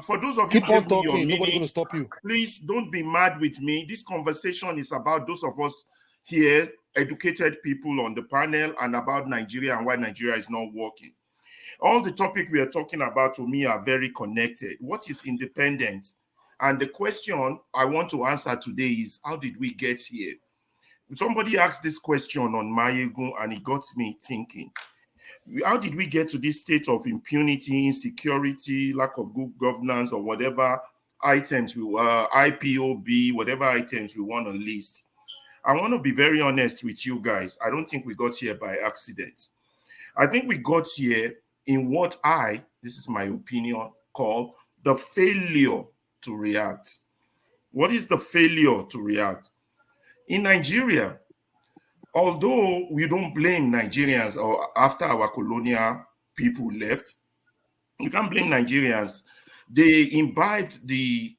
For those of you Keep who on gave me your talking. Nobody's going to minute, stop you. please don't be mad with me. This conversation is about those of us here, educated people on the panel, and about Nigeria and why Nigeria is not working. All the topic we are talking about to me are very connected. What is independence? And the question I want to answer today is, how did we get here? Somebody asked this question on Mayegun and it got me thinking. How did we get to this state of impunity, insecurity, lack of good governance, or whatever items we IPOB, whatever items we want to list? I want to be very honest with you guys. I don't think we got here by accident. I think we got here in what this is my opinion, call the failure to react. What is the failure to react? In Nigeria, although we don't blame Nigerians or after our colonial people left, you can't blame Nigerians. They imbibed the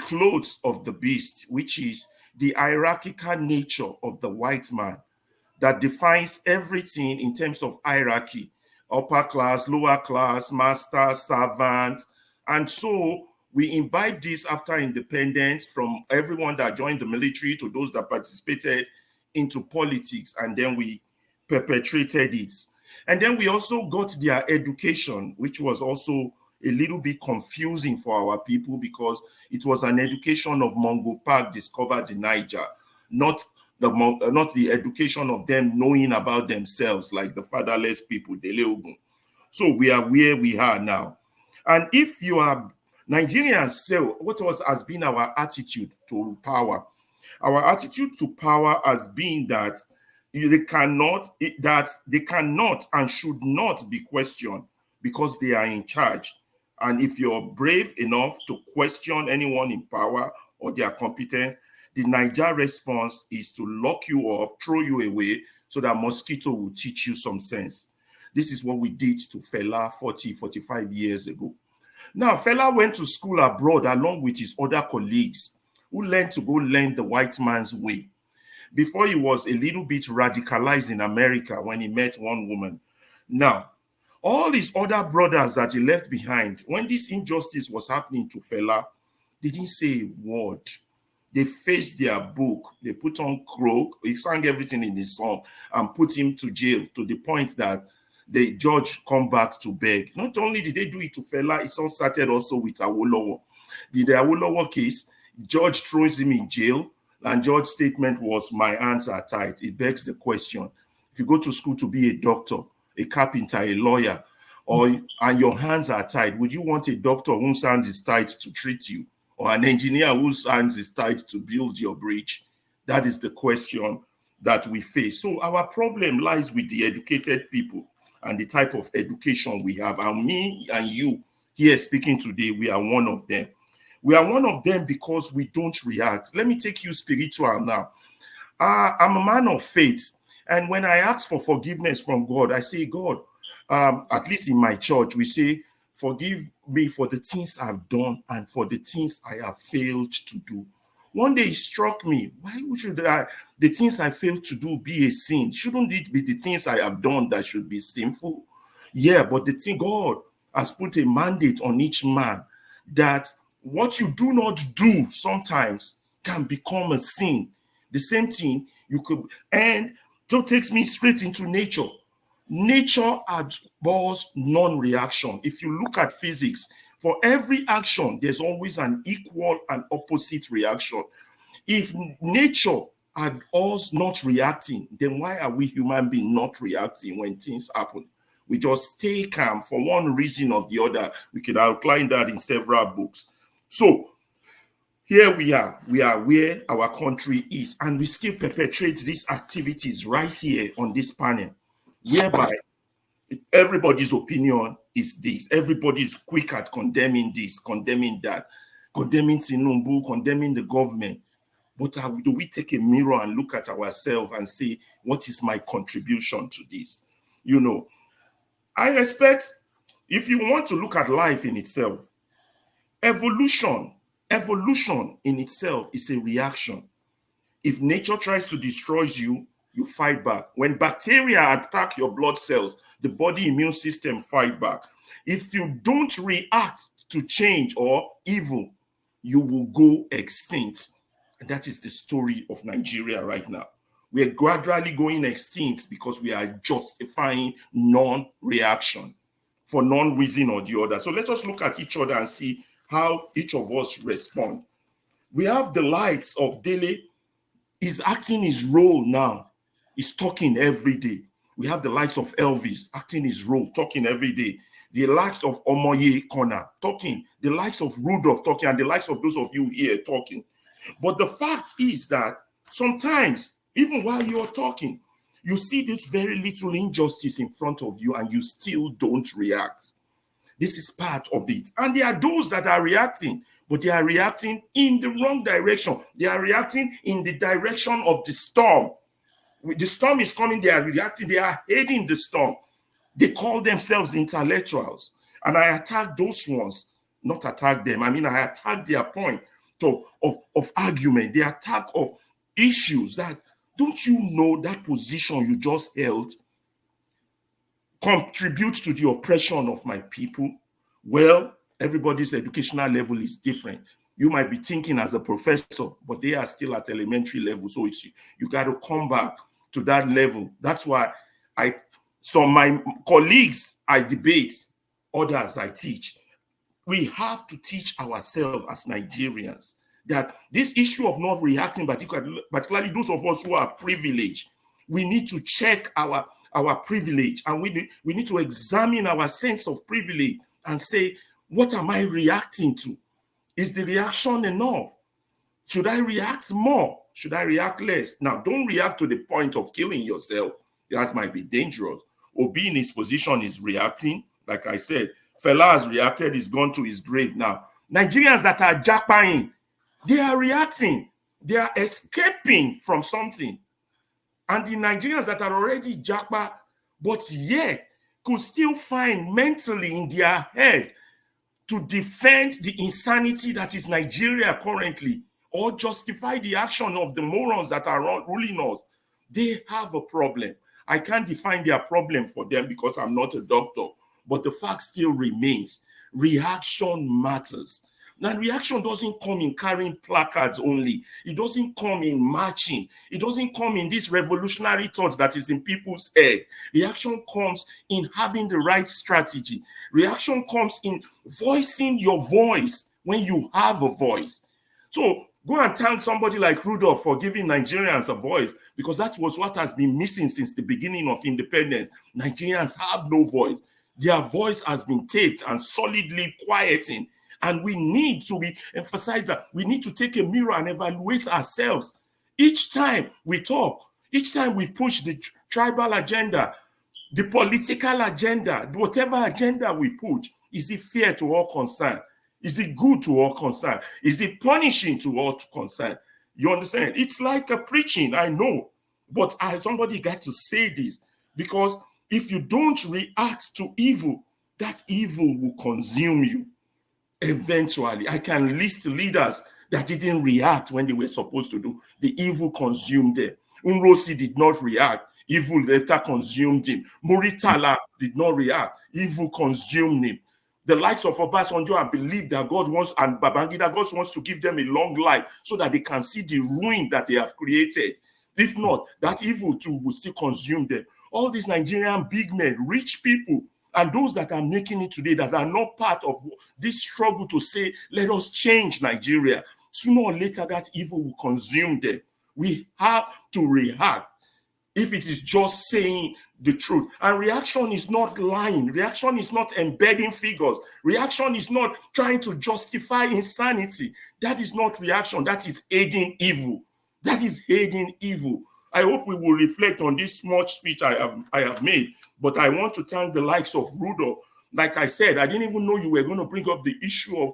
clothes of the beast, which is the hierarchical nature of the white man that defines everything in terms of hierarchy, upper class, lower class, master, servant. And so we imbibed this after independence from everyone that joined the military to those that participated into politics, and then we perpetrated it. And then we also got their education, which was also a little bit confusing for our people because it was an education of Mongo Park discovered in Niger, not the education of them knowing about themselves like the fatherless people, the Leogun. So we are where we are now. And if you are Nigerians, so what has been our attitude to power? Our attitude to power has been that they cannot and should not be questioned because they are in charge. And if you're brave enough to question anyone in power or their competence, the Niger response is to lock you up, throw you away, so that mosquito will teach you some sense. This is what we did to Fela 45 years ago. Now, Fela went to school abroad along with his other colleagues who learned to go learn the white man's way. Before he was a little bit radicalized in America when he met one woman. Now, all his other brothers that he left behind, when this injustice was happening to Fela, they didn't say a word. They faced their book. They put on croak. He sang everything in his song and put him to jail to the point that the judge come back to beg. Not only did they do it to Fela, it all started also with Awolowo. The Awolowo case, the judge throws him in jail, and judge's statement was, "My hands are tied." It begs the question: if you go to school to be a doctor, a carpenter, a lawyer, and your hands are tied, would you want a doctor whose hands is tied to treat you, or an engineer whose hands is tied to build your bridge? That is the question that we face. So our problem lies with the educated people and the type of education we have. And me and you here speaking today, we are one of them. We are one of them because we don't react. Let me take you spiritual now. I'm a man of faith. And when I ask for forgiveness from God, I say, God, at least in my church, we say, forgive me for the things I've done and for the things I have failed to do. One day it struck me, why should the things I failed to do be a sin? Shouldn't it be the things I have done that should be sinful? Yeah, but the thing, God has put a mandate on each man that what you do not do sometimes can become a sin. The same thing you could, and that takes me straight into nature. Nature abhors non-reaction. If you look at physics, for every action, there's always an equal and opposite reaction. If nature abhors not reacting, then why are we human beings not reacting when things happen? We just stay calm for one reason or the other. We could outline that in several books. So here we are where our country is, and we still perpetrate these activities right here on this panel, whereby everybody's opinion is this. Everybody is quick at condemning this, condemning that, condemning Tinubu, condemning the government. But do we take a mirror and look at ourselves and say, what is my contribution to this? You know, I respect, if you want to look at life in itself, evolution in itself is a reaction. If nature tries to destroy you, you fight back. When bacteria attack your blood cells, the body immune system fight back. If you don't react to change or evil, you will go extinct. And that is the story of Nigeria right now. We're gradually going extinct because we are justifying non-reaction for non reason or the other. So let us look at each other and see how each of us respond. We have the likes of Dele. He's acting his role now. He's talking every day. We have the likes of Elvis acting his role, talking every day. The likes of Omoye Kona talking. The likes of Rudolf talking, and the likes of those of you here talking. But the fact is that sometimes, even while you're talking, you see this very little injustice in front of you and you still don't react. This is part of it. And there are those that are reacting, but they are reacting in the wrong direction. They are reacting in the direction of the storm. The storm is coming, they are reacting, they are heading the storm. They call themselves intellectuals. And I attack those ones, not attack them. I mean, I attack their point of argument, the attack of issues that, don't you know that position you just held contributes to the oppression of my people? Well, everybody's educational level is different. You might be thinking as a professor, but they are still at elementary level. So you got to come back to that level. That's why my colleagues, I debate, others I teach. We have to teach ourselves as Nigerians that this issue of not reacting, particularly those of us who are privileged, we need to check our privilege, and we need to examine our sense of privilege and say, what am I reacting to? Is the reaction enough? Should I react more? Should I react less? Now, don't react to the point of killing yourself. That might be dangerous. Obi in his position is reacting. Like I said, Fela has reacted, he's gone to his grave now. Nigerians that are jackpying, they are reacting. They are escaping from something. And the Nigerians that are already jackpot, but yet could still find mentally in their head to defend the insanity that is Nigeria currently, or justify the action of the morons that are ruling us, they have a problem. I can't define their problem for them because I'm not a doctor, but the fact still remains. Reaction matters. Now, reaction doesn't come in carrying placards only. It doesn't come in marching. It doesn't come in this revolutionary thought that is in people's head. Reaction comes in having the right strategy. Reaction comes in voicing your voice when you have a voice. So go and thank somebody like Rudolf for giving Nigerians a voice, because that was what has been missing since the beginning of independence. Nigerians have no voice. Their voice has been taped and solidly quieting. And we need to emphasize that we need to take a mirror and evaluate ourselves. Each time we talk, each time we push the tribal agenda, the political agenda, whatever agenda we push, is it fair to all concerned? Is it good to all concerned? Is it punishing to all concerned? You understand? It's like a preaching, I know. But somebody got to say this, because if you don't react to evil, that evil will consume you. Eventually, I can list leaders that didn't react when they were supposed to do. The evil consumed them. Unrosi did not react. Evil later consumed him. Muritala did not react. Evil consumed him. The likes of Obasanjo, I believe that God wants, and Babangida, God wants to give them a long life so that they can see the ruin that they have created. If not, that evil too will still consume them. All these Nigerian big men, rich people, and those that are making it today that are not part of this struggle to say, let us change Nigeria, sooner or later that evil will consume them. We have to react if it is just saying the truth. And reaction is not lying. Reaction is not embedding figures. Reaction is not trying to justify insanity. That is not reaction. That is aiding evil. That is aiding evil. I hope we will reflect on this small speech I have made, but I want to thank the likes of Rudolf. Like I said, I didn't even know you were going to bring up the issue of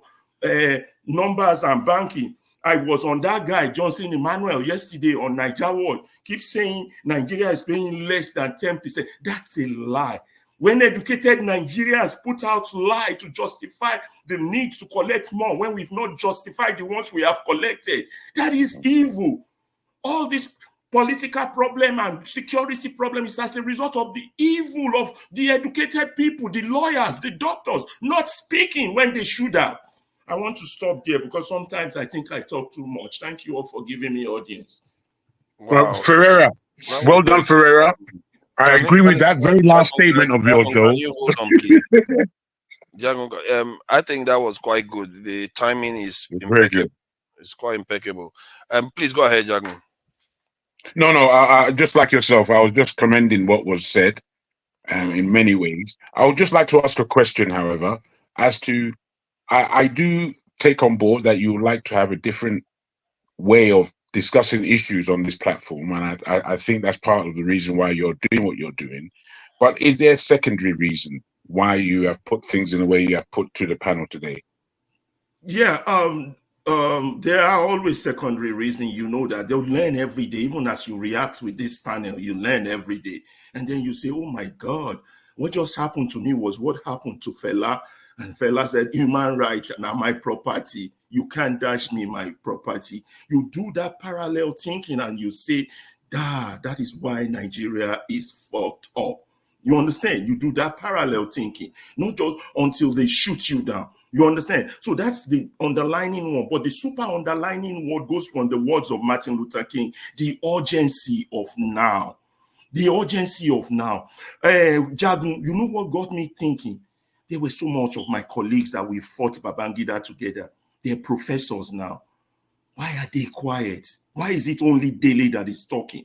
numbers and banking. I was on that guy, Johnson Emmanuel, yesterday on Niger World. Keep saying Nigeria is paying less than 10%. That's a lie. When educated Nigerians put out lie to justify the need to collect more when we've not justified the ones we have collected, that is evil. All this political problem and security problem is as a result of the evil of the educated people, the lawyers, the doctors, not speaking when they should have. I want to stop there because sometimes I think I talk too much. Thank you all for giving me audience. Wow. Well, Ferreira, well done, Ferreira. I agree with that very last statement of yours, though. Can you hold on, please? I think that was quite good. The timing is impeccable. It's quite impeccable. Please go ahead, Jagun. No, I just like yourself, I was just commending what was said in many ways. I would just like to ask a question, however, as to I do take on board that you would like to have a different way of discussing issues on this platform, and I think that's part of the reason why you're doing what you're doing. But is there a secondary reason why you have put things in the way you have put to the panel today? Yeah, there are always secondary reasons. You know that they'll learn every day. Even as you react with this panel, you learn every day. And then you say, oh my God, what just happened to me was what happened to Fela. And Fela said, human rights are my property. You can't dash me my property. You do that parallel thinking and you say, that is why Nigeria is fucked up. You understand? You do that parallel thinking, not just until they shoot you down. You understand? So that's the underlining one. But the super underlining word goes from the words of Martin Luther King, the urgency of now. The urgency of now. Jagun, you know what got me thinking? There were so much of my colleagues that we fought Babangida together. They're professors now. Why are they quiet? Why is it only Dele that is talking?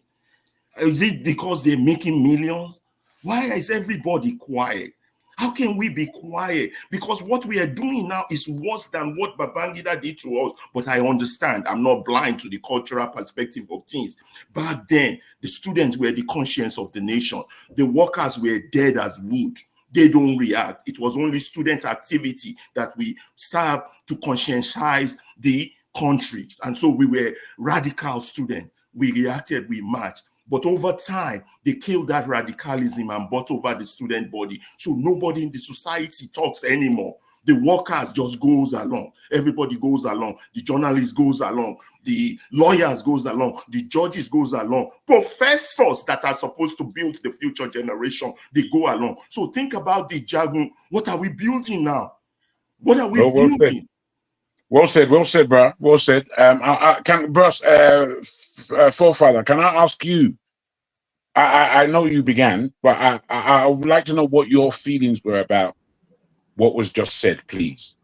Is it because they're making millions? Why is everybody quiet? How can we be quiet? Because what we are doing now is worse than what Babangida did to us. But I understand. I'm not blind to the cultural perspective of things. Back then, the students were the conscience of the nation. The workers were dead as wood. They don't react. It was only student activity that we served to conscientize the country. And so we were radical students. We reacted, we marched. But over time, they killed that radicalism and brought over the student body. So nobody in the society talks anymore. The workers just goes along. Everybody goes along. The journalist goes along. The lawyers goes along. The judges goes along. Professors that are supposed to build the future generation, they go along. So think about the Jagun. What are we building now? What are we building? Well said, bro. Well said. Forefather, can I ask you? I know you began, but I would like to know what your feelings were about what was just said, please.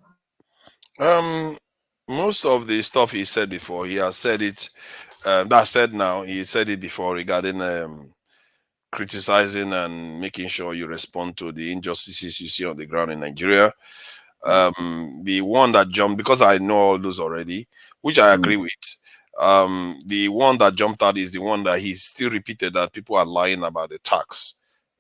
Most of the stuff he said before, he has said it. That said now, he said it before regarding criticizing and making sure you respond to the injustices you see on the ground in Nigeria. The one that jumped, because I know all those already, which I agree with. The one that jumped out is the one that he still repeated, that people are lying about the tax,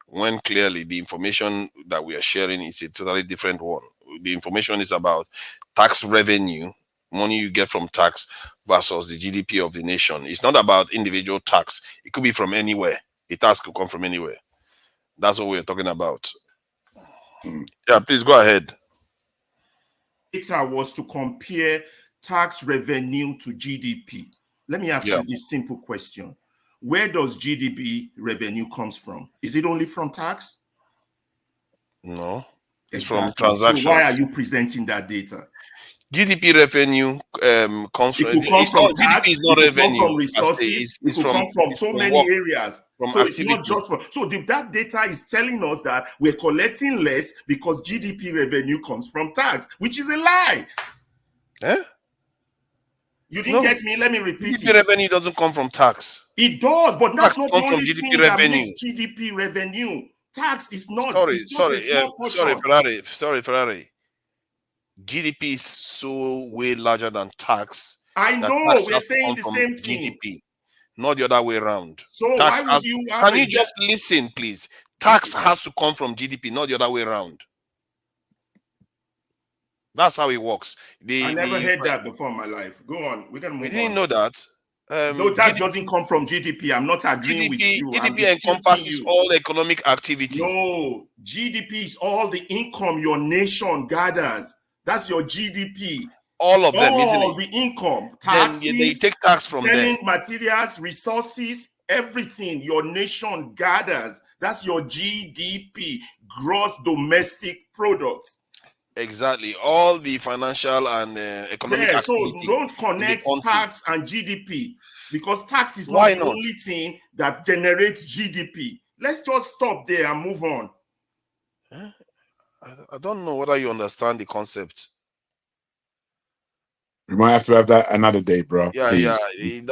when clearly the information that we are sharing is a totally different one. The information is about tax revenue, money you get from tax versus the GDP of the nation. It's not about individual tax. It could be from anywhere. The tax could come from anywhere. That's what we're talking about. Yeah, please go ahead. It was to compare tax revenue to GDP. Let me ask you this simple question. Where does GDP revenue comes from? Is it only from tax? No, it's from transactions. So why are you presenting that data? GDP revenue comes from. It could come from tax. GDP is not it could revenue. Come from resources. It could come from so many areas. So activities. It's not just from. So that data is telling us that we're collecting less because GDP revenue comes from tax, which is a lie. Eh? You didn't get me. Let me repeat GDP revenue doesn't come from tax. It does, but that's not the only GDP thing revenue. that makes GDP revenue. Tax is not. Sorry, Ferrari. GDP is so way larger than tax. I know. We're saying the same thing. GDP, not the other way around. So tax why would you? Can you just listen, please? Tax has to come from GDP, not the other way around. That's how it works. I never heard that before in my life. Go on. We can move on. We didn't know that. No, tax doesn't come from GDP. I'm not agreeing with you. GDP encompasses all economic activity. No, GDP is all the income your nation gathers. That's your GDP. All of them, isn't it? All the income. Taxes, then they take tax from selling them. Materials, resources, everything your nation gathers, that's your GDP, gross domestic product. Exactly. All the financial and economic Yeah, so activity don't in the connect country. tax and GDP, because tax is not Why the not? only thing that generates GDP. Let's just stop there and move on. I don't know whether you understand the concept. We might have to have that another day, bro. Yeah, Please. yeah. It